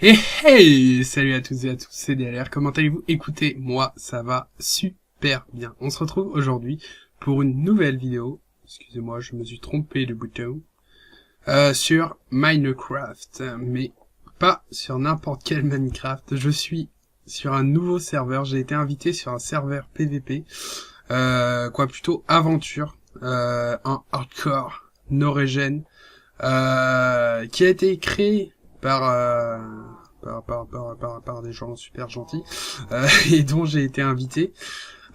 Et hey, salut à toutes et à tous, c'est DLR, comment allez-vous? Écoutez, moi, ça va super bien. On se retrouve aujourd'hui pour une nouvelle vidéo, excusez-moi, je me suis trompé de bouton, sur Minecraft, mais pas sur n'importe quel Minecraft. Je suis sur un nouveau serveur, j'ai été invité sur un serveur PVP, plutôt aventure, en hardcore, no-regen, qui a été créé par des gens super gentils, et dont j'ai été invité.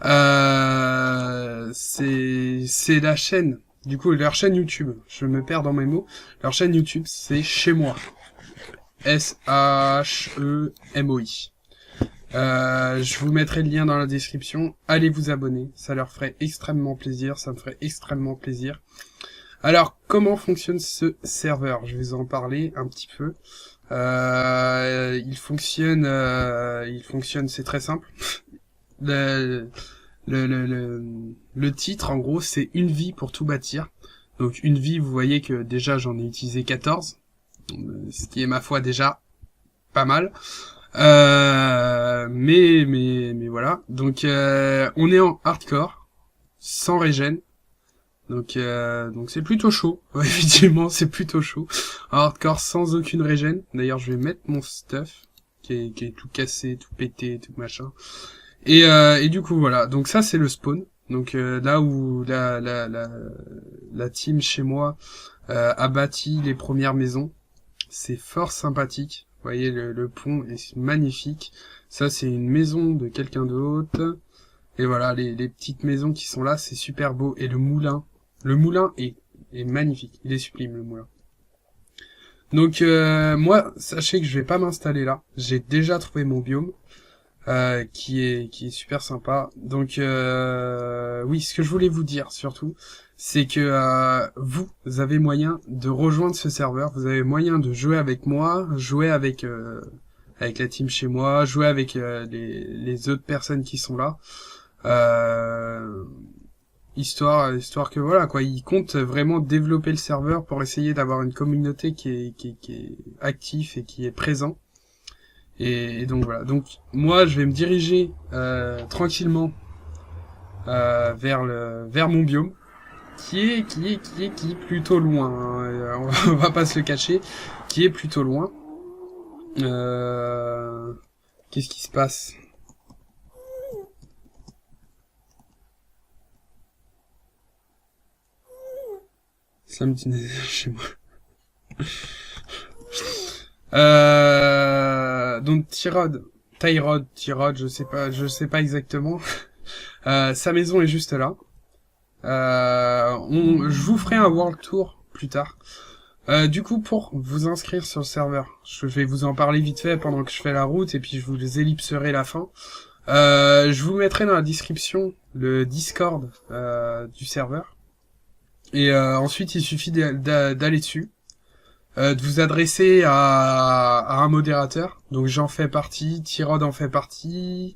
C'est la chaîne, du coup, leur chaîne YouTube, je me perds dans mes mots, leur chaîne YouTube, c'est Chez Moi. SHEMOI. Je vous mettrai le lien dans la description, allez vous abonner, ça leur ferait extrêmement plaisir, ça me ferait extrêmement plaisir. Alors, comment fonctionne ce serveur? Je vais vous en parler un petit peu. Il fonctionne, c'est très simple. Le, le titre, en gros, c'est une vie pour tout bâtir. Donc, une vie, vous voyez que déjà, j'en ai utilisé 14. Ce qui est, ma foi, déjà pas mal. Mais voilà. Donc, on est en hardcore, sans régène. Donc c'est plutôt chaud. Ouais, effectivement, c'est plutôt chaud. En hardcore sans aucune régène. D'ailleurs, je vais mettre mon stuff qui est tout cassé, tout pété, tout machin. Et du coup voilà. Donc ça c'est le spawn. Donc là où la team chez moi a bâti les premières maisons. C'est fort sympathique. Vous voyez le pont est magnifique. Ça c'est une maison de quelqu'un d'autre. Et voilà les petites maisons qui sont là, c'est super beau. Et le moulin. Le moulin est magnifique, il est sublime le moulin. Donc moi, sachez que je vais pas m'installer là. J'ai déjà trouvé mon biome, qui est super sympa. Donc oui, ce que je voulais vous dire surtout, c'est que vous avez moyen de rejoindre ce serveur. Vous avez moyen de jouer avec moi, jouer avec la team chez moi, jouer avec les autres personnes qui sont là. Histoire que voilà quoi, ils comptent vraiment développer le serveur pour essayer d'avoir une communauté qui est active et qui est présent. Et donc voilà. Donc moi je vais me diriger tranquillement vers mon biome qui est plutôt loin. Hein. On va pas se le cacher, qui est plutôt loin. Qu'est-ce qui se passe? Ça me dit chez moi. Donc Tyrod, je sais pas exactement. Sa maison est juste là. Je vous ferai un world tour plus tard. Du coup, pour vous inscrire sur le serveur, je vais vous en parler vite fait pendant que je fais la route et puis je vous ellipserai la fin. Je vous mettrai dans la description le Discord du serveur. Et ensuite, il suffit d'aller dessus, de vous adresser à un modérateur. Donc j'en fais partie, Tyrod en fait partie,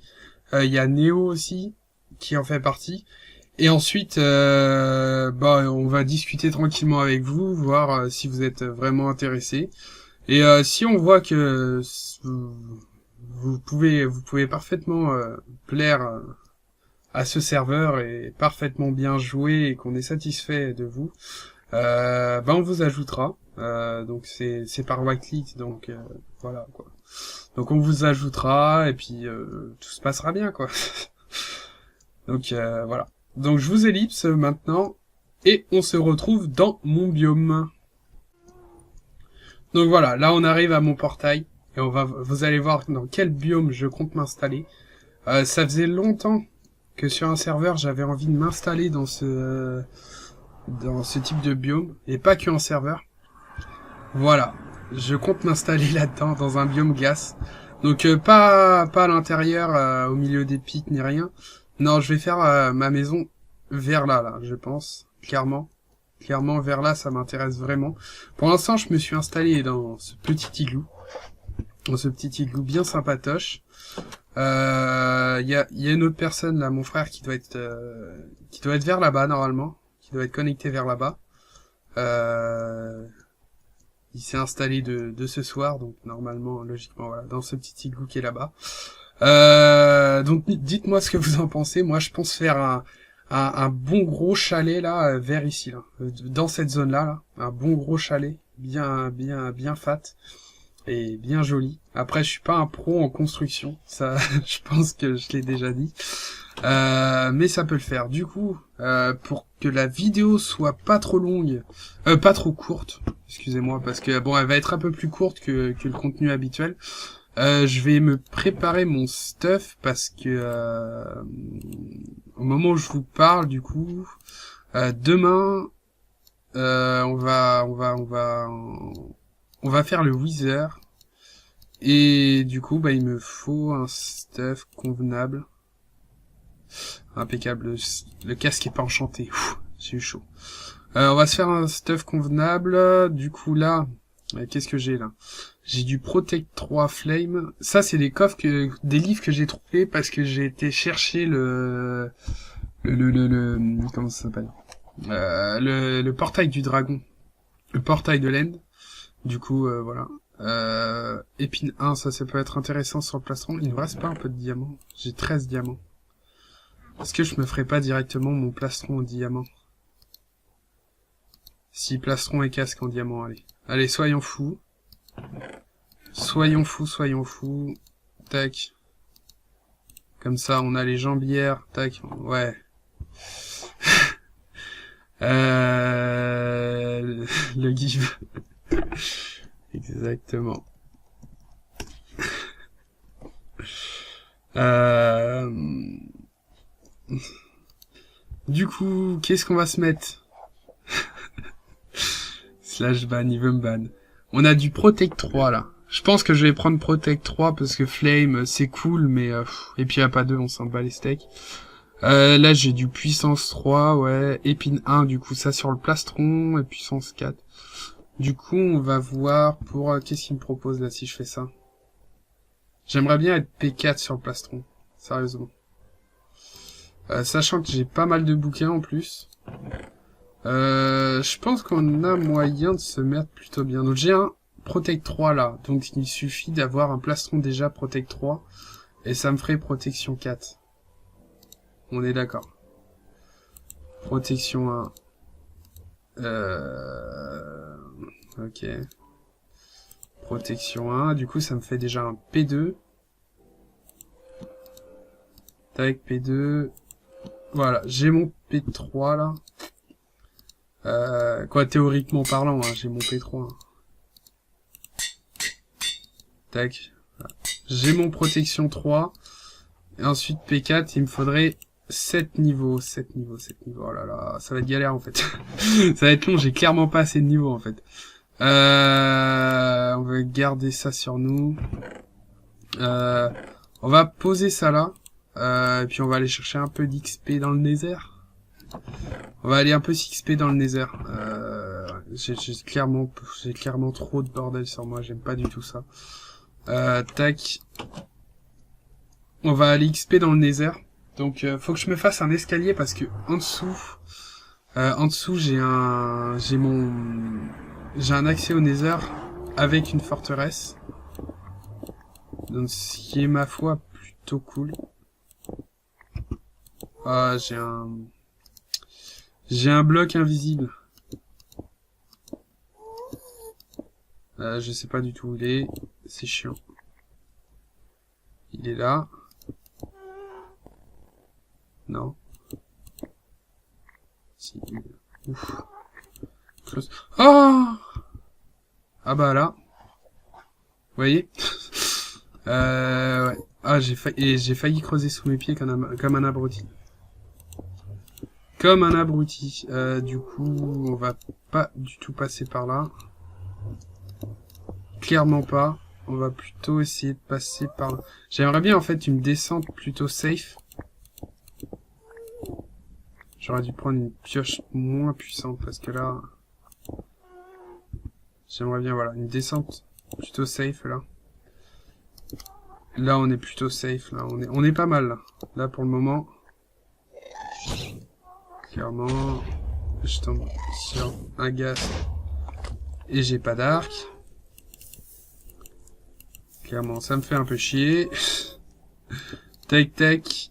il y a Neo aussi qui en fait partie. Et ensuite, on va discuter tranquillement avec vous, voir si vous êtes vraiment intéressé. Et si on voit que vous pouvez parfaitement plaire à ce serveur et parfaitement bien joué et qu'on est satisfait de vous, on vous ajoutera. Donc c'est par whitelist, donc voilà quoi. Donc on vous ajoutera et puis tout se passera bien quoi. Donc voilà. Donc je vous ellipse maintenant et on se retrouve dans mon biome. Donc voilà, là on arrive à mon portail et vous allez voir dans quel biome je compte m'installer. Ça faisait longtemps que sur un serveur j'avais envie de m'installer dans ce type de biome et pas que en serveur. Voilà, je compte m'installer là-dedans dans un biome glace. Donc pas à l'intérieur au milieu des pics ni rien. Non, je vais faire ma maison vers là, je pense, clairement vers là, ça m'intéresse vraiment. Pour l'instant, je me suis installé dans ce petit igloo bien sympatoche. Il y a une autre personne là, mon frère qui doit être vers là-bas normalement, qui doit être connecté vers là-bas. il s'est installé de ce soir, donc normalement, logiquement, voilà, dans ce petit igloo qui est là-bas. Donc dites-moi ce que vous en pensez. Moi, je pense faire un bon gros chalet là, vers ici, là, dans cette zone-là, là, un bon gros chalet, bien fat et bien joli. Après, je suis pas un pro en construction, ça, je pense que je l'ai déjà dit. Mais ça peut le faire. Du coup, pour que la vidéo soit pas trop longue, pas trop courte, excusez-moi, parce que bon, elle va être un peu plus courte que le contenu habituel. Je vais me préparer mon stuff parce que au moment où je vous parle, du coup, demain, on va faire le Wither et du coup, bah, il me faut un stuff convenable. Impeccable. Le casque est pas enchanté. J'ai eu chaud. On va se faire un stuff convenable. Du coup, là, qu'est-ce que j'ai là? J'ai du Protect 3 Flame. Ça, c'est des coffres des livres que j'ai trouvés parce que j'ai été chercher comment ça s'appelle? Le portail du dragon. Le portail de l'End. Du coup, voilà. Épine 1, ça peut être intéressant sur le plastron. Il ne me reste pas un peu de diamants. J'ai 13 diamants. Est-ce que je me ferais pas directement mon plastron en diamant? Si plastron et casque en diamant, allez. Allez, soyons fous. Soyons fous. Tac. Comme ça, on a les jambières. Tac. Ouais. Le give. Exactement. Du coup, qu'est-ce qu'on va se mettre? Slash ban, il veut me ban. On a du Protect 3 là. Je pense que je vais prendre Protect 3 parce que Flame c'est cool, mais et puis il n'y a pas 2, on s'en bat les steaks. Là j'ai du Puissance 3, ouais. Épine 1, du coup ça sur le plastron, et Puissance 4. Du coup on va voir pour... qu'est-ce qu'il me propose là si je fais ça? J'aimerais bien être P4 sur le plastron, sérieusement. Sachant que j'ai pas mal de bouquins en plus. Je pense qu'on a moyen de se mettre plutôt bien. Donc j'ai un Protect 3 là, donc il suffit d'avoir un plastron déjà Protect 3, et ça me ferait Protection 4. On est d'accord. Protection 1. Ok. Protection 1, du coup ça me fait déjà un P2. Tac, P2. Voilà, j'ai mon P3 là. Quoi, théoriquement parlant, hein, j'ai mon P3. Hein. Tac. Voilà. J'ai mon protection 3. Et ensuite P4, il me faudrait 7 niveaux. 7 niveaux. Oh là là, ça va être galère en fait. Ça va être long, j'ai clairement pas assez de niveaux en fait. On va garder ça sur nous. On va poser ça là. Et puis on va aller chercher un peu d'XP dans le Nether. On va aller un peu s'XP dans le Nether. J'ai clairement trop de bordel sur moi, j'aime pas du tout ça. Tac. On va aller XP dans le Nether. Donc faut que je me fasse un escalier parce que en dessous j'ai un accès au Nether avec une forteresse. Donc ce qui est ma foi plutôt cool. Ah, j'ai un bloc invisible. Je sais pas du tout où il est. C'est chiant. Il est là. Non. Si. Ouf. Close. Oh! Ah bah là. Vous voyez? Ouais. Ah, j'ai failli creuser sous mes pieds comme un abruti. Comme un abruti. Du coup, on va pas du tout passer par là. Clairement pas. On va plutôt essayer de passer par là. J'aimerais bien en fait une descente plutôt safe. J'aurais dû prendre une pioche moins puissante parce que là... J'aimerais bien, voilà, une descente plutôt safe là. Là on est plutôt safe, là on est pas mal là. Là pour le moment. Clairement, je tombe sur un gaz Et j'ai pas d'arc. Clairement, ça me fait un peu chier. Tac, tac.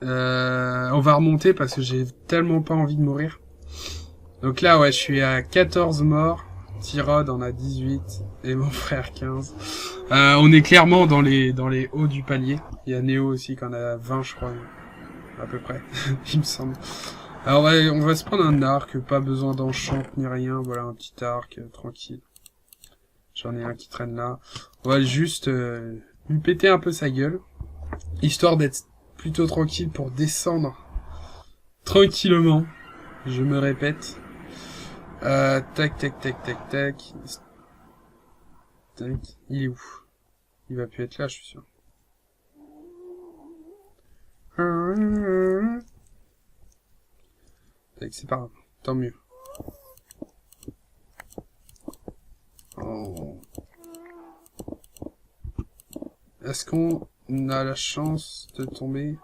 On va remonter parce que j'ai tellement pas envie de mourir. Donc là, ouais, je suis à 14 morts. Tyrod en a 18 et mon frère 15. On est clairement dans les hauts du palier. Il y a Néo aussi qui en a 20, je crois, à peu près, il me semble. Alors on va se prendre un arc, pas besoin d'enchant ni rien. Voilà, un petit arc, tranquille. J'en ai un qui traîne là. On va juste lui péter un peu sa gueule, histoire d'être plutôt tranquille pour descendre tranquillement. Je me répète. Tac, tac, tac, tac, tac. Tac. Il est où? Il va plus être là, je suis sûr. Tac, c'est pas grave. Tant mieux. Oh. Est-ce qu'on a la chance de tomber?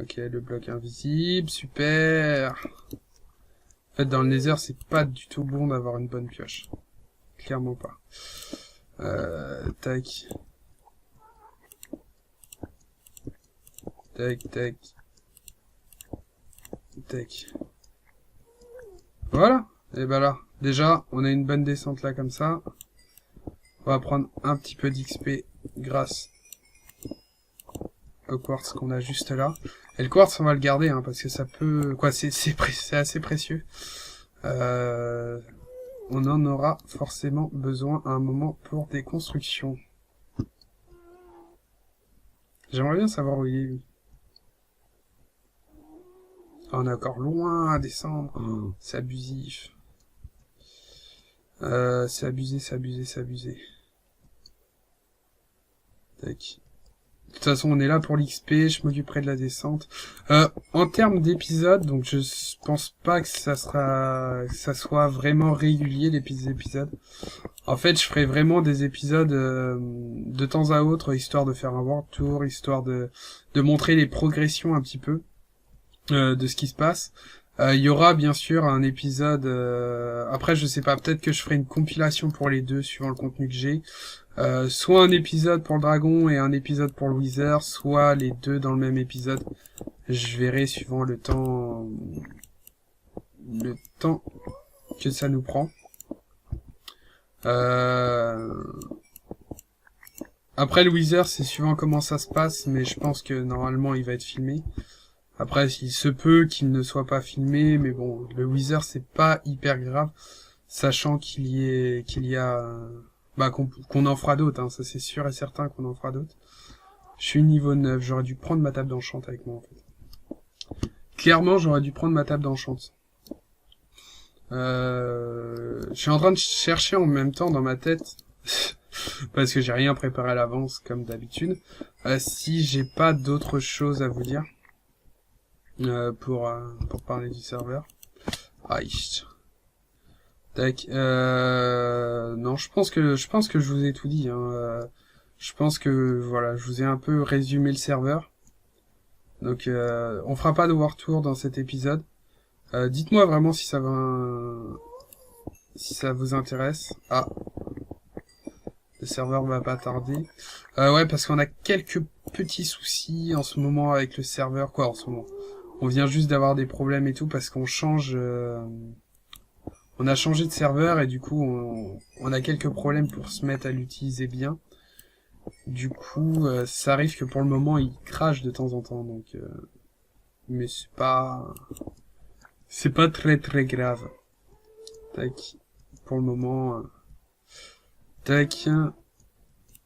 Ok, le bloc invisible, super. En fait, dans le Nether, c'est pas du tout bon d'avoir une bonne pioche. Clairement pas. Tac. Tac, tac. Tac. Voilà. Et ben là, déjà, on a une bonne descente là comme ça. On va prendre un petit peu d'XP grâce au quartz qu'on a juste là. Et le quartz, on va le garder, hein, parce que ça peut... Quoi, c'est assez précieux. On en aura forcément besoin à un moment pour des constructions. J'aimerais bien savoir où il est, lui. Ah, on est encore loin à descendre. C'est abusif. C'est abusé, c'est abusé, c'est abusé. Tac. De toute façon, on est là pour l'XP, je m'occuperai de la descente. En termes d'épisodes, donc je pense pas que ça soit vraiment régulier les épisodes. En fait, je ferai vraiment des épisodes de temps à autre, histoire de faire un world tour, histoire de montrer les progressions un petit peu de ce qui se passe. Il y aura bien sûr un épisode... après, je sais pas, peut-être que je ferai une compilation pour les deux, suivant le contenu que j'ai. Soit un épisode pour le dragon et un épisode pour le wither, soit les deux dans le même épisode. Je verrai suivant le temps que ça nous prend. Après le wither, c'est suivant comment ça se passe, mais je pense que normalement il va être filmé. Après, il se peut qu'il ne soit pas filmé, mais bon, le wither c'est pas hyper grave, sachant qu'il y a bah qu'on en fera d'autres, hein, ça c'est sûr et certain qu'on en fera d'autres. Je suis niveau 9, j'aurais dû prendre ma table d'enchant avec moi en fait. Clairement, j'aurais dû prendre ma table d'enchant. Je suis en train de chercher en même temps dans ma tête, parce que j'ai rien préparé à l'avance comme d'habitude, si j'ai pas d'autres choses à vous dire pour parler du serveur. Aïe. Tac. Non, je pense que je vous ai tout dit. Hein. Je pense que voilà, je vous ai un peu résumé le serveur. Donc, on fera pas de war tour dans cet épisode. Dites-moi vraiment si ça vous intéresse. Ah, le serveur va pas tarder. Ouais, parce qu'on a quelques petits soucis en ce moment avec le serveur. Quoi, en ce moment? On vient juste d'avoir des problèmes et tout parce qu'on change. On a changé de serveur et du coup, on a quelques problèmes pour se mettre à l'utiliser bien. Du coup, ça arrive que pour le moment, il crache de temps en temps. Donc, mais c'est pas très très grave. Tac. Pour le moment, tac.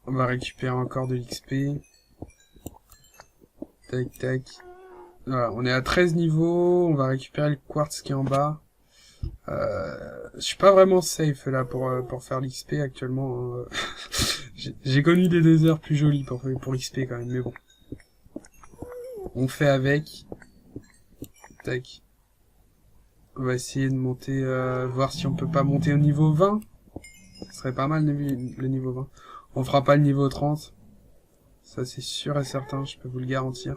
On va récupérer encore de l'XP. Tac tac. Voilà, on est à 13 niveaux. On va récupérer le quartz qui est en bas. Je suis pas vraiment safe là pour faire l'XP actuellement. Hein. J'ai connu des déserts plus jolis pour l'XP quand même, mais bon. On fait avec. Tac. On va essayer de monter, voir si on peut pas monter au niveau 20. Ce serait pas mal le niveau 20. On fera pas le niveau 30. Ça c'est sûr et certain, je peux vous le garantir.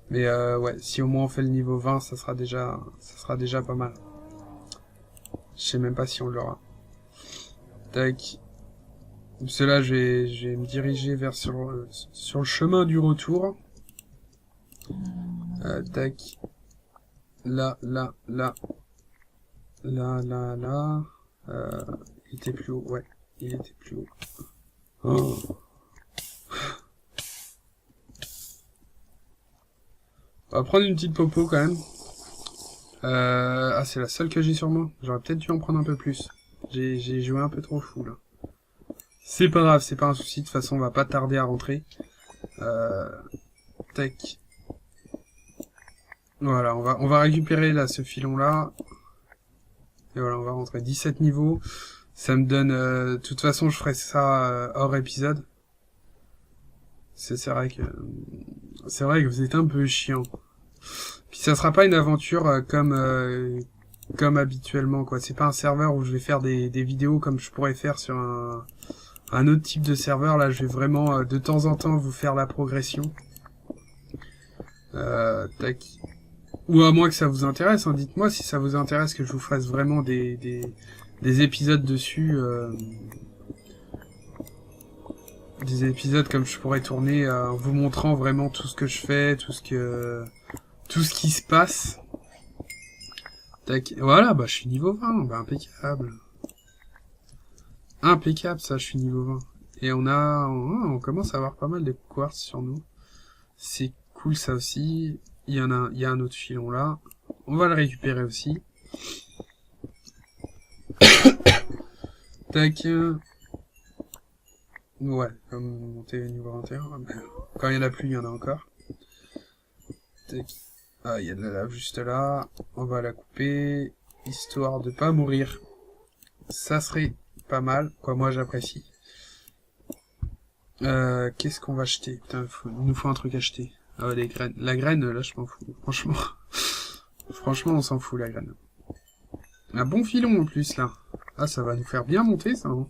Mais ouais, si au moins on fait le niveau 20, ça sera déjà pas mal. Je sais même pas si on l'aura. Tac. Parce que là, je vais me diriger vers sur le chemin du retour. Tac. Là. Là. Il était plus haut, ouais. Il était plus haut. Oh. On va prendre une petite popo quand même. Ah, c'est la seule que j'ai sur moi. J'aurais peut-être dû en prendre un peu plus. J'ai joué un peu trop fou là. C'est pas grave, c'est pas un souci. De toute façon, on va pas tarder à rentrer. Tac. Voilà, on va récupérer là ce filon là. Et voilà, on va rentrer 17 niveaux. Ça me donne... de toute façon, je ferai ça hors épisode. C'est vrai que vous êtes un peu chiant. Puis ça sera pas une aventure comme habituellement, quoi. C'est pas un serveur où je vais faire des vidéos comme je pourrais faire sur un autre type de serveur. Là, je vais vraiment de temps en temps vous faire la progression. Tac. Ou à moins que ça vous intéresse, hein. Dites-moi si ça vous intéresse que je vous fasse vraiment des épisodes dessus. Des épisodes comme je pourrais tourner en vous montrant vraiment tout ce que je fais, tout ce qui se passe. Tac. Voilà, bah je suis niveau 20, bah impeccable. Impeccable ça, je suis niveau 20. Et on commence à avoir pas mal de quartz sur nous. C'est cool ça aussi. Il y a un autre filon là. On va le récupérer aussi. Tac. Ouais, comme monter au niveau 21. Quand il y en a plus, il y en a encore. Tac. Ah, il y a de la lave juste là. On va la couper, histoire de pas mourir. Ça serait pas mal, quoi, moi j'apprécie. Qu'est-ce qu'on va acheter? Putain, il nous faut un truc à acheter. Ah ouais, les graines. La graine, là, je m'en fous. Franchement. Franchement, on s'en fout, la graine. Un bon filon, en plus, là. Ah, ça va nous faire bien monter, ça, hein.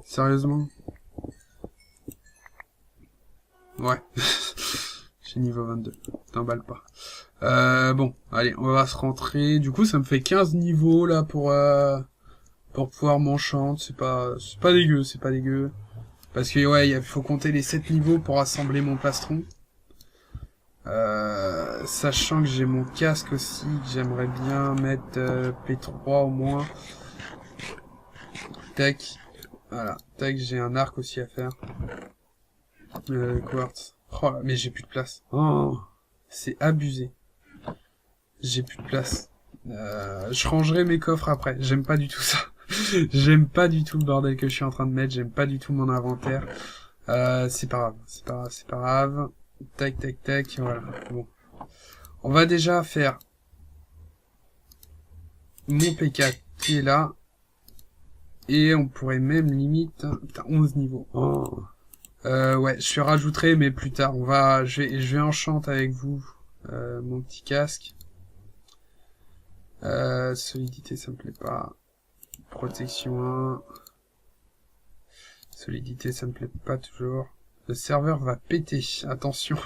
Sérieusement. Ouais. J'ai niveau 22. T'emballes pas. Bon, allez, on va se rentrer. Du coup, ça me fait 15 niveaux, là, pour pouvoir m'enchanter. C'est pas dégueu, c'est pas dégueu. Parce que, ouais, il faut compter les 7 niveaux pour assembler mon plastron. Sachant que j'ai mon casque aussi, que j'aimerais bien mettre P3 au moins. Tac. Voilà. Tac, j'ai un arc aussi à faire. Quartz. Oh là, mais j'ai plus de place. Oh, c'est abusé. J'ai plus de place. Je rangerai mes coffres après. J'aime pas du tout ça. J'aime pas du tout le bordel que je suis en train de mettre. J'aime pas du tout mon inventaire. C'est pas grave. C'est pas grave. Tac, tac, tac. Voilà. Bon. On va déjà faire mon P4 qui est là. Et on pourrait même limite... Putain, 11 niveaux. Oh. Ouais, je rajouterai, mais plus tard. Je vais enchanter avec vous mon petit casque. Solidité, ça me plaît pas. Protection 1. Solidité, ça me plaît pas toujours. Le serveur va péter. Attention.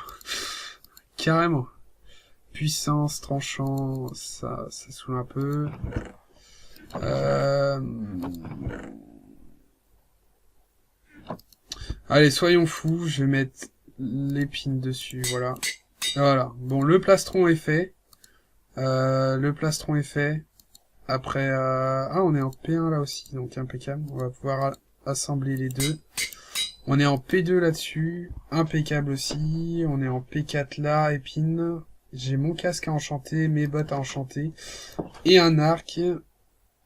Carrément. Puissance, tranchant, ça saoule un peu. Allez, soyons fous. Je vais mettre l'épine dessus. Voilà. Voilà. Bon, le plastron est fait. Après, on est en P1 là aussi, donc impeccable. On va pouvoir assembler les deux. On est en P2 là-dessus, impeccable aussi. On est en P4 là, épine. J'ai mon casque à enchanter, mes bottes à enchanter. Et un arc.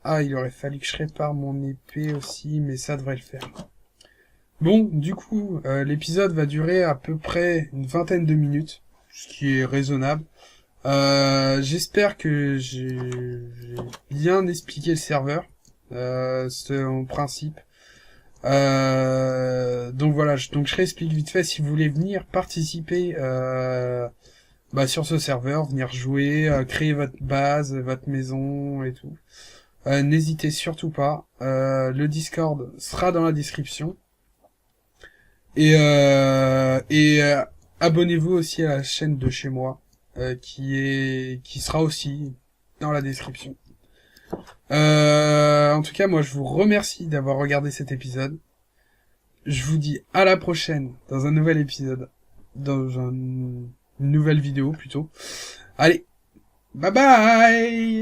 Ah, il aurait fallu que je répare mon épée aussi, mais ça devrait le faire. Bon, du coup, l'épisode va durer à peu près une vingtaine de minutes, ce qui est raisonnable. J'espère que j'ai bien expliqué le serveur, son principe. Donc voilà, donc je réexplique vite fait si vous voulez venir participer sur ce serveur, venir jouer, créer votre base, votre maison et tout. N'hésitez surtout pas. Le Discord sera dans la description. Et abonnez-vous aussi à la chaîne de chez moi, qui sera aussi dans la description. En tout cas, moi, je vous remercie d'avoir regardé cet épisode. Je vous dis à la prochaine dans un nouvel épisode, une nouvelle vidéo plutôt. Allez, bye bye!